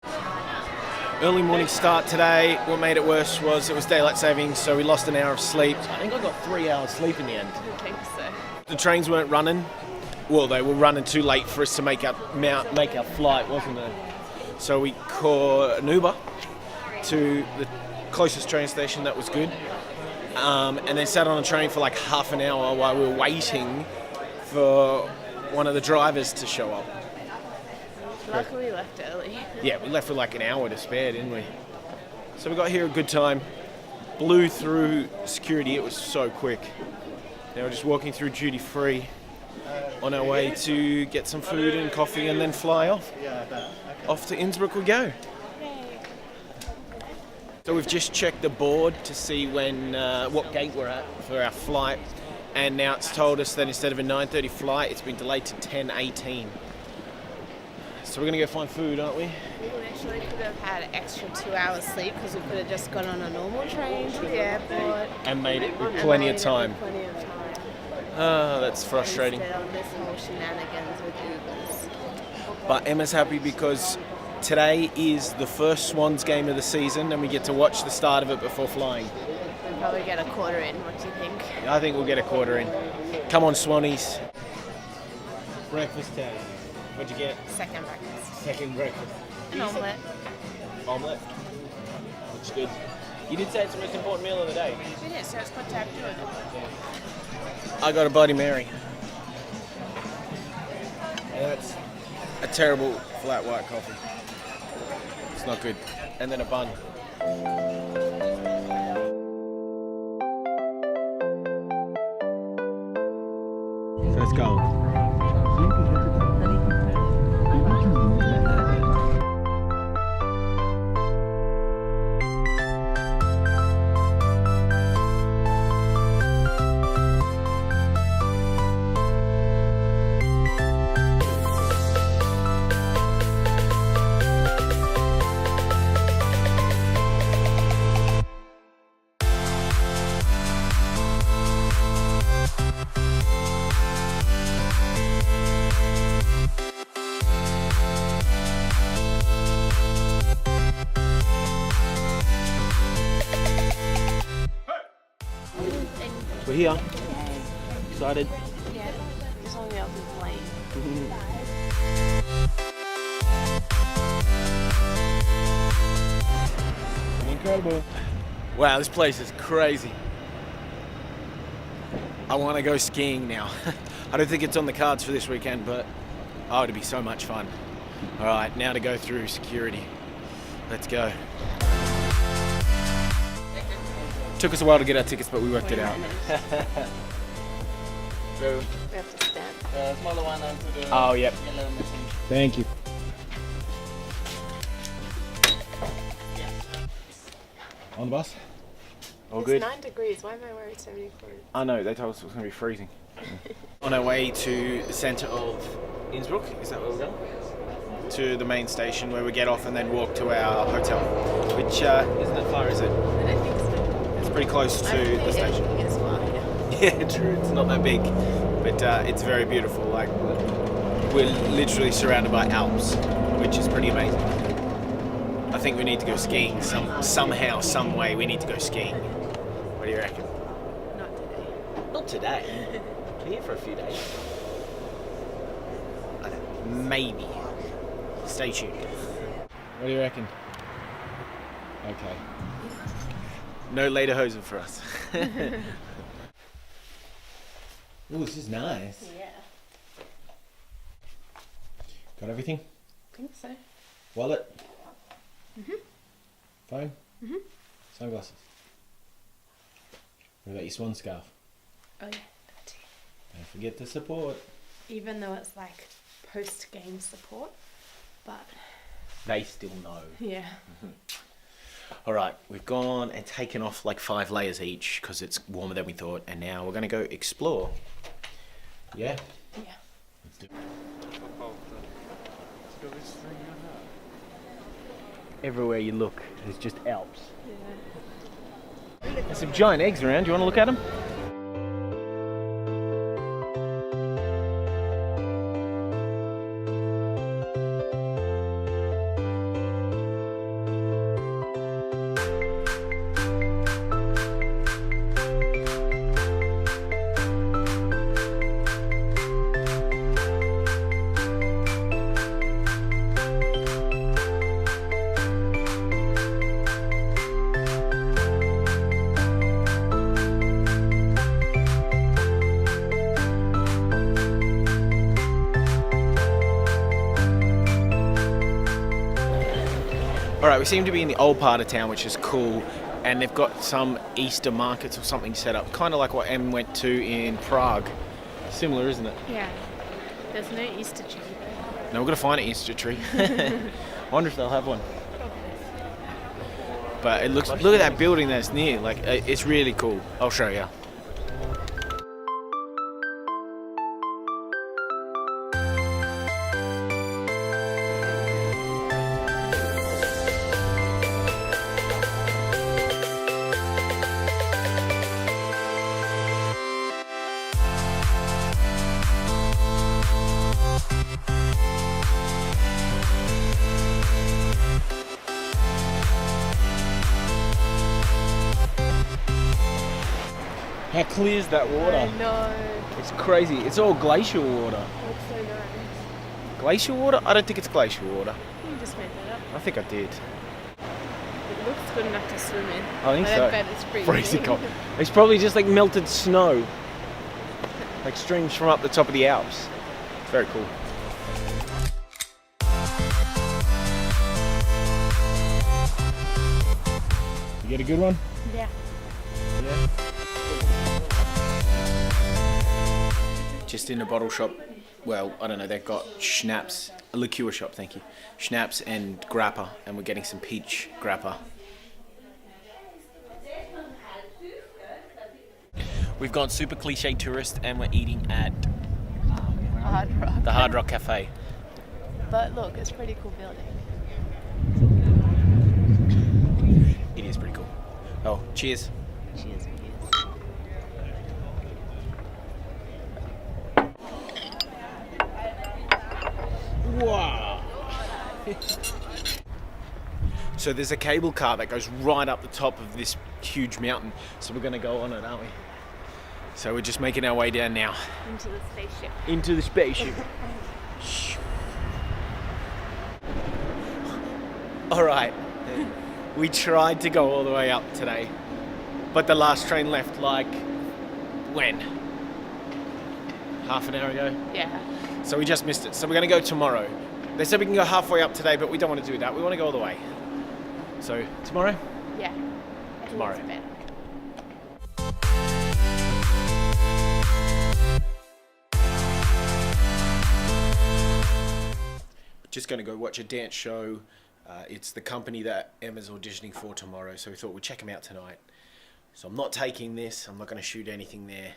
Early morning start today. What made it worse was it was daylight savings, so we lost an hour of sleep. I think I got 3 hours sleep in the end. I think so. The trains weren't running. Well, they were running too late for us to make our flight, wasn't it? So we called an Uber to the closest train station that was good, and then sat on a train for like half an hour while we were waiting for one of the drivers to show up. Luckily we left early. Yeah, we left with like an hour to spare, didn't we? So we got here a good time, blew through security, it was so quick. Now we're just walking through duty free on our way to get some food and coffee and then fly off. Off to Innsbruck we go. So we've just checked the board to see what gate we're at for our flight, and now it's told us that instead of a 9:30 flight, it's been delayed to 10:18. So we're going to go find food, aren't we? We literally could have had an extra 2 hours sleep because we could have just gone on a normal train to the airport. And made it with plenty of time. Plenty of time. Ah, that's frustrating. Instead of this whole shenanigans with Ubers. But Emma's happy because today is the first Swans game of the season and we get to watch the start of it before flying. We'll probably get a quarter in. What do you think? I think we'll get a quarter in. Come on, Swannies. Breakfast time. What'd you get? Second breakfast. Second breakfast. An omelette. Omelette. Looks good. You did say it's the most important meal of the day. It is, so it's good to have two of them. I got a Bloody Mary. And that's a terrible flat white coffee. It's not good. And then a bun. So let's go. We're here. Excited? Yeah, as long as I'll be playing. Incredible. Wow, this place is crazy. I want to go skiing now. I don't think it's on the cards for this weekend, but oh, it'd be so much fun. All right, now to go through security. Let's go. Took us a while to get our tickets, but we worked it out. So, We have to stand. Smaller one onto the oh, yep. yellow machine. Thank you. On the bus? All good? It's 9 degrees. Why am I wearing 74? I know, they told us it was going to be freezing. On our way to the centre of Innsbruck, is that where we're going? To the main station where we get off and then walk to our hotel, which isn't that far, is it? I don't think so. It's pretty close to the station. As well, yeah. Yeah, true, it's not that big, but it's very beautiful. Like, we're literally surrounded by Alps, which is pretty amazing. I think we need to go skiing somehow, some way. We need to go skiing. What do you reckon? Not today. Not today. We're here for a few days. I don't know, maybe. Stay tuned. What do you reckon? Okay. No lederhosen for us. Ooh, this is nice. Yeah. Got everything? I think so. Wallet? Phone? Sunglasses? What about your swan scarf? Oh yeah, that too. Don't forget the support. Even though it's like post-game support, but They still know. yeah. All right, we've gone and taken off like 5 layers each because it's warmer than we thought, and now we're going to go explore. Yeah? Yeah. Let's do it. Everywhere you look, there's just Alps. Yeah. There's some giant eggs around. Do you want to look at them? Alright, we seem to be in the old part of town, which is cool, and they've got some Easter markets or something set up, kind of like what Em went to in Prague. Similar, isn't it? Yeah. There's no Easter tree. No, we're going to find an Easter tree. I wonder if they'll have one. But it looks, look at that building that's near, like, it's really cool. I'll show you. How clear is that water? I know. It's crazy. It's all glacial water. Looks so nice. Glacial water? I don't think it's glacial water. You just made that up. I think I did. It looks good enough to swim in. I think but so. I bet it's freezing. Freezing cold. It's probably just like melted snow. Like streams from up the top of the Alps. It's very cool. You get a good one? Yeah. Yeah. Just in a bottle shop. Well, I don't know, they've got schnapps, a liqueur shop, thank you. Schnapps and grappa, and we're getting some peach grappa. We've gone super cliche tourist and we're eating at Hard Rock. the Hard Rock Cafe. But look, it's a pretty cool building. It is pretty cool. Oh, cheers. Cheers. Wow. So there's a cable car that goes right up the top of this huge mountain. So we're going to go on it, aren't we? So we're just making our way down now. Into the spaceship. Into the spaceship. All right. We tried to go all the way up today, but the last train left like when? Half an hour ago? Yeah. So we just missed it. So we're going to go tomorrow. They said we can go halfway up today, but we don't want to do that. We want to go all the way. So tomorrow? Yeah. I think Tomorrow. it's better. Just going to go watch a dance show. It's the company that Emma's auditioning for tomorrow, so we thought we'd check them out tonight. So I'm not taking this. I'm not going to shoot anything there.